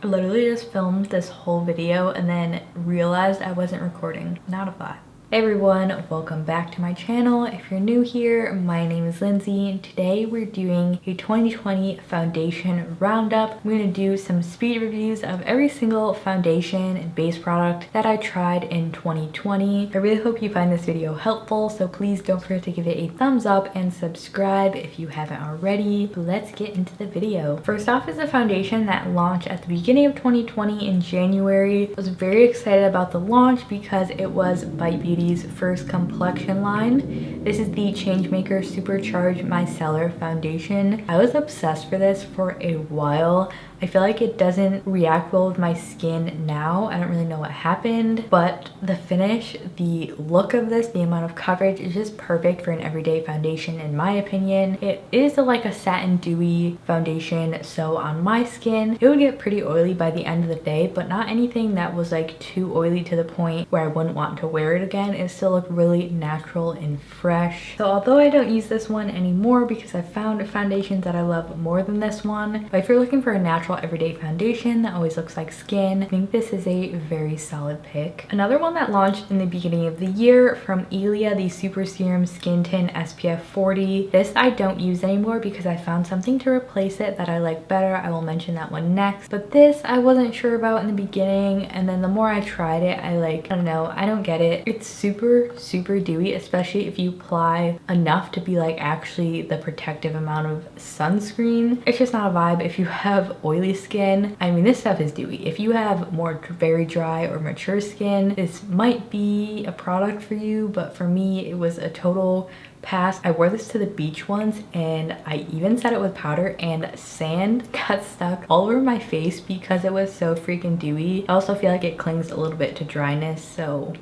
I literally just filmed this whole video and then realized I wasn't recording. Not a thought. Hey everyone, welcome back to my channel. If you're new here, my name is Lindsay and today we're doing a 2020 foundation roundup. I'm going to do some speed reviews of every single foundation and base product that I tried in 2020. I really hope you find this video helpful, so please don't forget to give it a thumbs up and subscribe if you haven't already. Let's get into the video. First off is a foundation that launched at the beginning of 2020 in January. I was very excited about the launch because it was Bite Beauty's first complexion line. This is the Changemaker Supercharged Micellar foundation. I was obsessed for this for a while. I feel like it doesn't react well with my skin now. I don't really know what happened, but the finish, the look of this, the amount of coverage is just perfect for an everyday foundation in my opinion. It is like a satin dewy foundation, so on my skin, it would get pretty oily by the end of the day, but not anything that was like too oily to the point where I wouldn't want to wear it again. It still looked really natural and fresh. So although I don't use this one anymore because I found foundations that I love more than this one, but if you're looking for a natural everyday foundation that always looks like skin, I think this is a very solid pick. Another one that launched in the beginning of the year from Ilia, the Super Serum Skin Tint SPF 40. This I don't use anymore because I found something to replace it that I like better. I will mention that one next, but this I wasn't sure about in the beginning, and then the more I tried it, I don't know, I don't get it. It's super dewy, especially if you apply enough to be like actually the protective amount of sunscreen. It's just not a vibe. If you have oily skin, I mean, this stuff is dewy. If you have more very dry or mature skin, this might be a product for you, but for me it was a total pass. I wore this to the beach once and I even set it with powder and sand got stuck all over my face because it was so freaking dewy. I also feel like it clings a little bit to dryness, so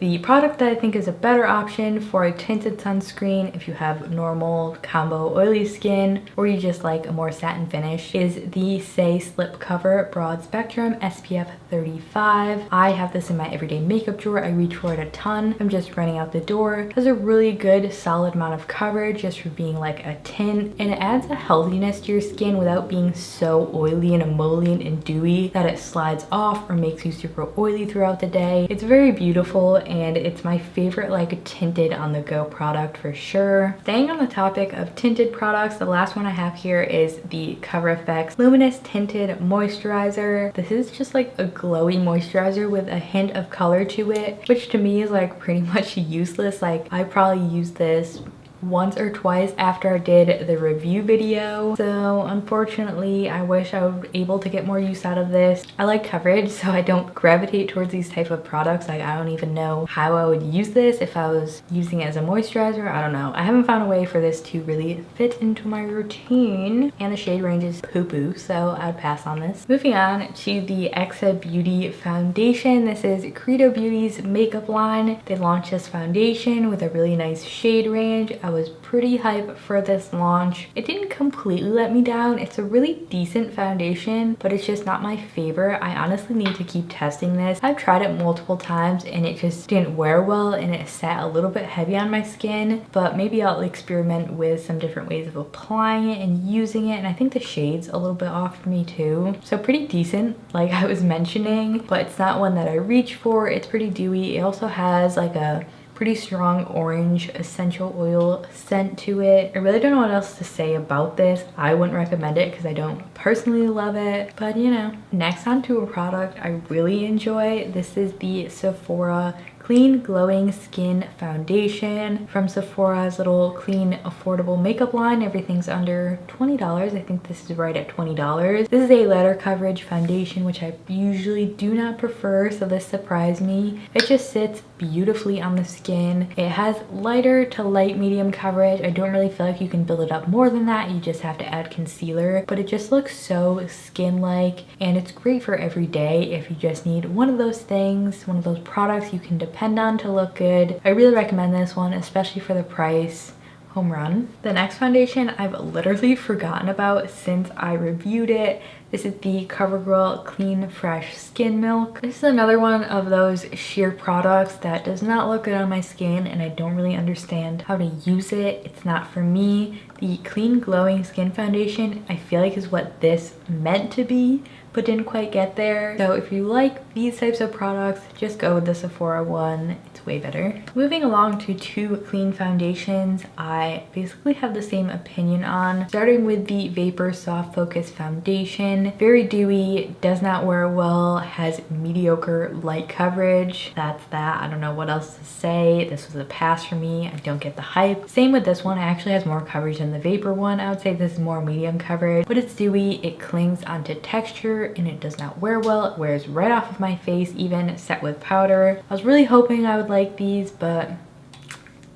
the product that I think is a better option for a tinted sunscreen if you have normal combo oily skin or you just like a more satin finish is the Say Slip Cover Broad Spectrum SPF 35. I have this in my everyday makeup drawer. I reach for it a ton. I'm just running out the door. It has a really good solid amount of coverage just for being like a tint, and it adds a healthiness to your skin without being so oily and emollient and dewy that it slides off or makes you super oily throughout the day. It's very beautiful and it's my favorite like tinted on the go product for sure. Staying on the topic of tinted products, the last one I have here is the Cover FX Luminous Tinted Moisturizer. This is just like a glowy moisturizer with a hint of color to it, which to me is like pretty much useless. Like I probably use this once or twice after I did the review video, so unfortunately I wish I was able to get more use out of this. I like coverage, so I don't gravitate towards these type of products. Like I don't even know how I would use this if I was using it as a moisturizer. I don't know. I haven't found a way for this to really fit into my routine, and the shade range is poo-poo, so I'd pass on this. Moving on to the Credo Beauty foundation. This is Credo Beauty's makeup line. They launched this foundation with a really nice shade range. I was pretty hyped for this launch. It didn't completely let me down. It's a really decent foundation, but it's just not my favorite. I honestly need to keep testing this. I've tried it multiple times and it just didn't wear well and it sat a little bit heavy on my skin, but maybe I'll experiment with some different ways of applying it and using it. And I think the shade's a little bit off for me too. So pretty decent, like I was mentioning, but it's not one that I reach for. It's pretty dewy. It also has like a pretty strong orange essential oil scent to it. I really don't know what else to say about this. I wouldn't recommend it because I don't personally love it, but you know. Next on to a product I really enjoy. This is the Sephora Clean Glowing Skin Foundation from Sephora's little clean affordable makeup line. Everything's under $20. I think this is right at $20. This is a lighter coverage foundation, which I usually do not prefer, so this surprised me. It just sits beautifully on the skin. It has lighter to light medium coverage. I don't really feel like you can build it up more than that. You just have to add concealer, but it just looks so skin-like, and it's great for every day if you just need one of those things, one of those products you can depend on to look good. I really recommend this one, especially for the price. Home run. The next foundation I've literally forgotten about since I reviewed it. This is the Covergirl Clean Fresh Skin Milk. This is another one of those sheer products that does not look good on my skin, and I don't really understand how to use it. It's not for me. The Clean Glowing Skin Foundation, I feel like, is what this meant to be, but didn't quite get there. So if you like these types of products, just go with the Sephora one. It's way better. Moving along to two clean foundations I basically have the same opinion on. Starting with the Vapor Soft Focus Foundation. Very dewy, does not wear well, has mediocre light coverage. That's that. I don't know what else to say. This was a pass for me. I don't get the hype. Same with this one. It actually has more coverage than the Vapor one. I would say this is more medium coverage, but it's dewy. It clings onto texture and it does not wear well. It wears right off of my face, even set with powder. I was really hoping I would like these, but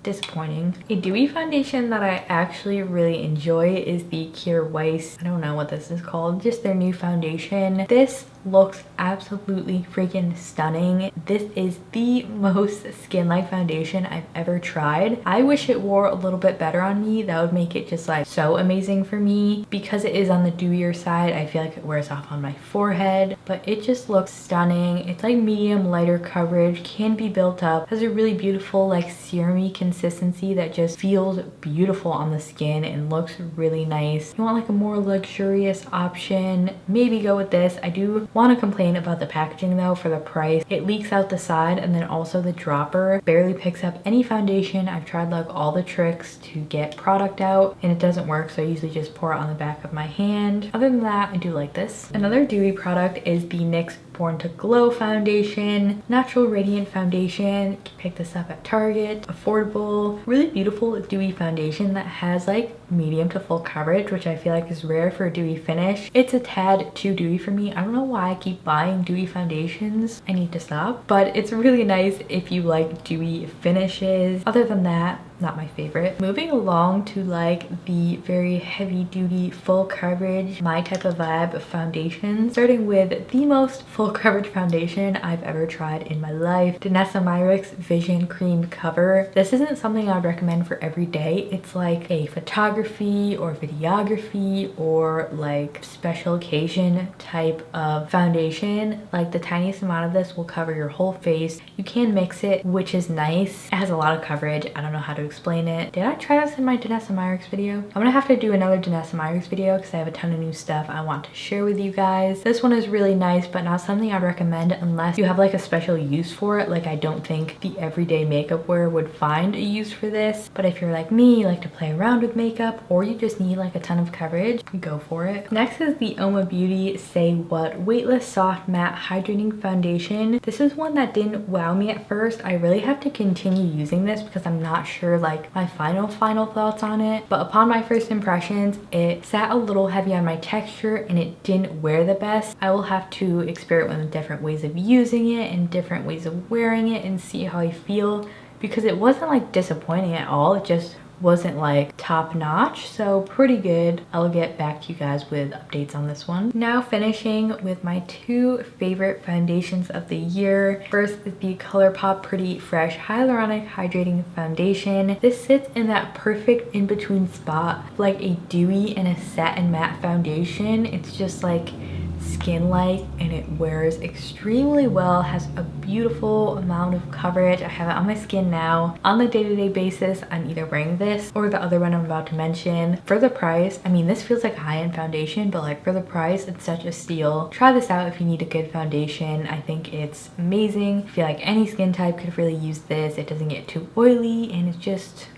disappointing. A dewy foundation that I actually really enjoy is the Kjaer Weis, I don't know what this is called, just their new foundation. This looks absolutely freaking stunning. This is the most skin-like foundation I've ever tried. I wish it wore a little bit better on me. That would make it just like so amazing for me. Because it is on the dewier side, I feel like it wears off on my forehead, but it just looks stunning. It's like medium lighter coverage, can be built up, has a really beautiful like serum-y consistency that just feels beautiful on the skin and looks really nice. If you want like a more luxurious option, maybe go with this. I do want to complain about the packaging though for the price. It leaks out the side, and then also the dropper barely picks up any foundation. I've tried like all the tricks to get product out and it doesn't work, so I usually just pour it on the back of my hand. Other than that, I do like this. Another dewy product is the NYX Born to Glow foundation. Natural Radiant Foundation. You can pick this up at Target. Affordable, really beautiful dewy foundation that has like medium to full coverage, which I feel like is rare for a dewy finish. It's a tad too dewy for me. I don't know why I keep buying dewy foundations. I need to stop. But it's really nice if you like dewy finishes. Other than that, not my favorite. Moving along to like the very heavy duty full coverage, my type of vibe foundation. Starting with the most full coverage foundation I've ever tried in my life. Myrick's Vision Cream Cover. This isn't something I would recommend for every day. It's like a photography or videography or like special occasion type of foundation. Like the tiniest amount of this will cover your whole face. You can mix it, which is nice. It has a lot of coverage. I don't know how to explain it. Did I try this in my Myrick's video? I'm gonna have to do another Myrick's video because I have a ton of new stuff I want to share with you guys. This one is really nice, but not something I'd recommend unless you have like a special use for it. Like I don't think the everyday makeup wearer would find a use for this, but if you're like me, you like to play around with makeup, or you just need like a ton of coverage, go for it. Next is the Oma Beauty Say What Weightless Soft Matte Hydrating Foundation. This is one that didn't wow me at first. I really have to continue using this because I'm not sure like my final thoughts on it, but upon my first impressions, it sat a little heavy on my texture and it didn't wear the best. I will have to experiment with different ways of using it and different ways of wearing it and see how I feel, because it wasn't like disappointing at all. It just wasn't like top notch, so pretty good. I'll get back to you guys with updates on this one. Now finishing with my two favorite foundations of the year. First is the Colourpop Pretty Fresh Hyaluronic Hydrating Foundation. This sits in that perfect in-between spot, like a dewy and a satin matte foundation. It's just like skin-like and it wears extremely well, has a beautiful amount of coverage. I have it on my skin now. On the day-to-day basis, I'm either wearing this or the other one I'm about to mention. For the price, I mean, this feels like a high-end foundation, but like for the price, it's such a steal. Try this out if you need a good foundation. I think it's amazing. I feel like any skin type could really use this. It doesn't get too oily and it's just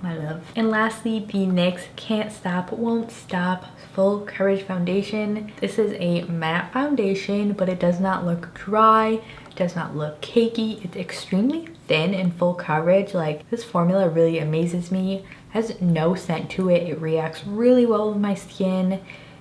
my love. And lastly, the NYX Can't Stop Won't Stop Full Coverage Foundation. This is a matte foundation, but it does not look dry, it does not look cakey. It's extremely thin and full coverage. Like, this formula really amazes me. It has no scent to it. It reacts really well with my skin.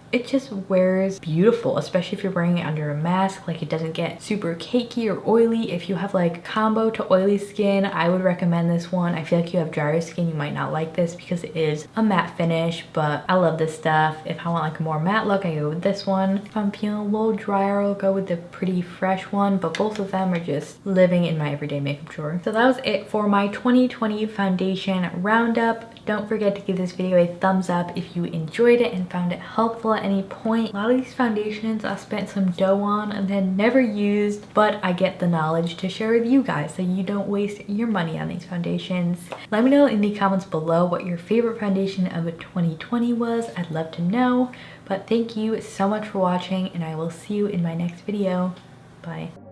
It just wears beautiful, especially if you're wearing it under a mask. Like, it doesn't get super cakey or oily. If you have like combo to oily skin, I would recommend this one. I feel like you have drier skin, you might not like this because it is a matte finish, but I love this stuff. If I want like a more matte look, I go with this one. If I'm feeling a little drier, I'll go with the Pretty Fresh one, but both of them are just living in my everyday makeup drawer. So that was it for my 2020 foundation roundup. Don't forget to give this video a thumbs up if you enjoyed it and found it helpful at any point. A lot of these foundations I spent some dough on and then never used, but I get the knowledge to share with you guys so you don't waste your money on these foundations. Let me know in the comments below what your favorite foundation of 2020 was. I'd love to know. But thank you so much for watching, and I will see you in my next video. Bye.